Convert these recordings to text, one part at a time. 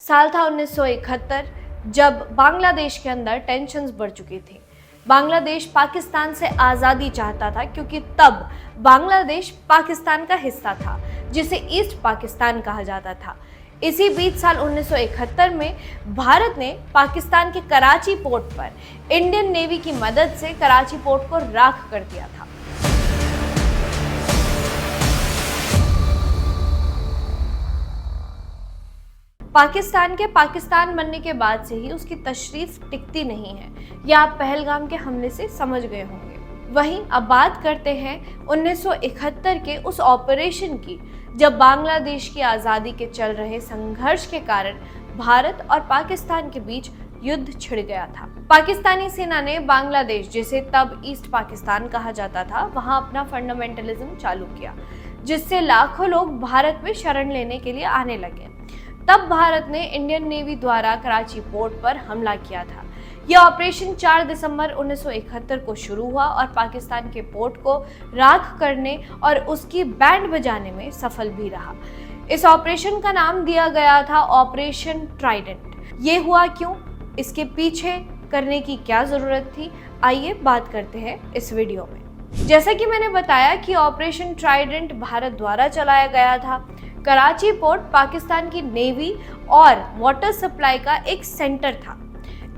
साल था 1971, जब बांग्लादेश के अंदर टेंशन्स बढ़ चुकी थी। बांग्लादेश पाकिस्तान से आज़ादी चाहता था क्योंकि तब बांग्लादेश पाकिस्तान का हिस्सा था, जिसे ईस्ट पाकिस्तान कहा जाता था। इसी बीच साल 1971 में भारत ने पाकिस्तान के कराची पोर्ट पर इंडियन नेवी की मदद से कराची पोर्ट को राख कर दिया था। पाकिस्तान के पाकिस्तान बनने के बाद से ही उसकी तशरीफ टिकती नहीं है, यह आप पहलगाम के हमले से समझ गए होंगे। वहीं अब बात करते हैं 1971 के उस ऑपरेशन की, जब बांग्लादेश की आज़ादी के चल रहे संघर्ष के कारण भारत और पाकिस्तान के बीच युद्ध छिड़ गया था। पाकिस्तानी सेना ने बांग्लादेश, जिसे तब ईस्ट पाकिस्तान कहा जाता था, वहां अपना फंडामेंटलिज्म चालू किया, जिससे लाखों लोग भारत में शरण लेने के लिए आने लगे। तब भारत ने इंडियन नेवी द्वारा कराची पोर्ट पर हमला किया था। यह ऑपरेशन 4 दिसंबर 1971 को शुरू हुआ और पाकिस्तान के पोर्ट को राख करने और उसकी बैंड बजाने में सफल भी रहा। इस ऑपरेशन का नाम दिया गया था ऑपरेशन ट्राइडेंट। ये हुआ क्यों, इसके पीछे करने की क्या जरूरत थी, आइए बात करते हैं इस वीडियो में। जैसा कि मैंने बताया कि ऑपरेशन ट्राइडेंट भारत द्वारा चलाया गया था। कराची पोर्ट पाकिस्तान की नेवी और वाटर सप्लाई का एक सेंटर था।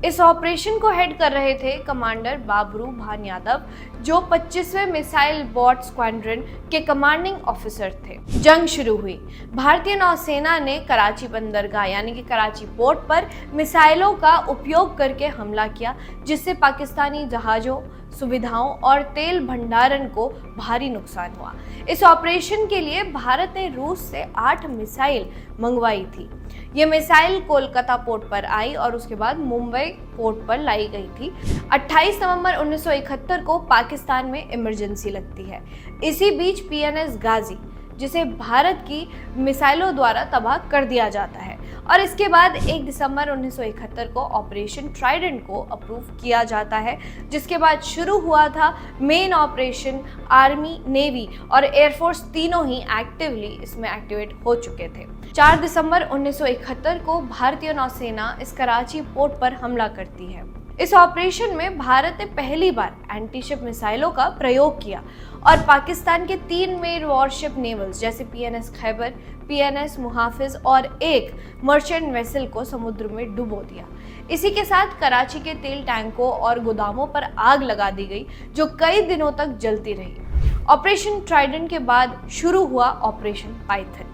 इस ऑपरेशन को हेड कर रहे थे कमांडर बाबरू भान यादव, जो 25वें मिसाइल बॉट स्क्वाड्रन के कमांडिंग ऑफिसर थे। जंग शुरू हुई। भारतीय नौसेना ने कराची बंदरगाह यानी कि कराची पोर्ट पर मिसाइलों का उपयोग करके हमला किया, जिससे पाकिस्तानी जहाजों, सुविधाओं और तेल भंडारण को भारी नुकसान हुआ। इस ऑपरेशन के लिए भारत ने रूस से 8 मिसाइल मंगवाई थी। ये मिसाइल कोलकाता पोर्ट पर आई और उसके बाद मुंबई पोर्ट पर लाई गई थी। 28 नवंबर 1971 को पाकिस्तान में इमरजेंसी लगती है। इसी बीच PNS गाजी, जिसे भारत की मिसाइलों द्वारा तबाह कर दिया जाता है, और इसके बाद 1 दिसंबर 1971 को ऑपरेशन ट्राइडेंट को अप्रूव किया जाता है, जिसके बाद शुरू हुआ था मेन ऑपरेशन। आर्मी, नेवी और एयरफोर्स तीनों ही एक्टिवली इसमें एक्टिवेट हो चुके थे। 4 दिसंबर 1971 को भारतीय नौसेना इस कराची पोर्ट पर हमला करती है। इस ऑपरेशन में भारत ने पहली बार एंटीशिप मिसाइलों का प्रयोग किया और पाकिस्तान के 3 मेन वॉरशिप नेवल्स जैसे PNS खैबर, PNS मुहाफिज और एक मर्चेंट वेसल को समुद्र में डुबो दिया। इसी के साथ कराची के तेल टैंकों और गोदामों पर आग लगा दी गई, जो कई दिनों तक जलती रही। ऑपरेशन ट्राइडेंट के बाद शुरू हुआ ऑपरेशन पाइथन।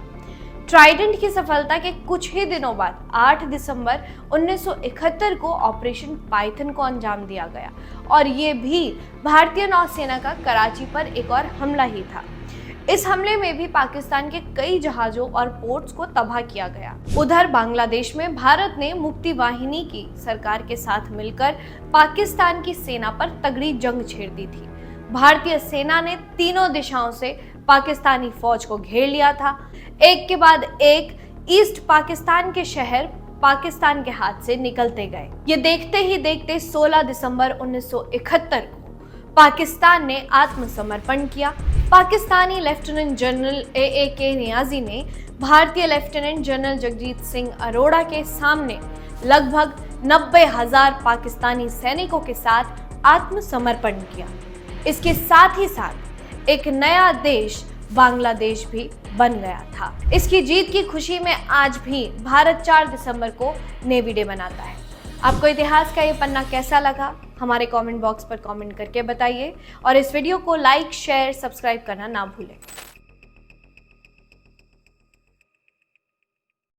ट्राइडेंट की सफलता के कुछ ही दिनों बाद 8 दिसंबर 1971 को ऑपरेशन पाइथन को अंजाम दिया गया, और ये भी भारतीय नौसेना का कराची पर एक और हमला ही था। इस हमले में भी पाकिस्तान के कई जहाजों और पोर्ट्स को तबाह किया गया। उधर बांग्लादेश में भारत ने मुक्ति वाहिनी की सरकार के साथ मिलकर पाकिस्तान की सेना पर तगड़ी जंग छेड़ दी थी। भारतीय सेना ने तीनों दिशाओं से पाकिस्तानी फौज को घेर लिया था। एक के बाद एक ईस्ट पाकिस्तान के शहर पाकिस्तान के हाथ से निकलते गए। ये देखते ही देखते 16 दिसंबर 1971 को पाकिस्तान ने आत्मसमर्पण किया। Pakistani lieutenant general AAK Niazi ने भारतीय लेफ्टिनेंट जनरल जगजीत सिंह अरोड़ा के सामने लगभग 90,000 पाकिस्तानी सैनिकों के साथ आत्मसमर्पण किया। इसके साथ ही साथ एक नया देश बांग्लादेश भी बन गया था। इसकी जीत की खुशी में आज भी भारत 4 दिसंबर को नेवी डे मनाता है। आपको इतिहास का ये पन्ना कैसा लगा, हमारे कमेंट बॉक्स पर कमेंट करके बताइए, और इस वीडियो को लाइक, शेयर, सब्सक्राइब करना ना भूलें।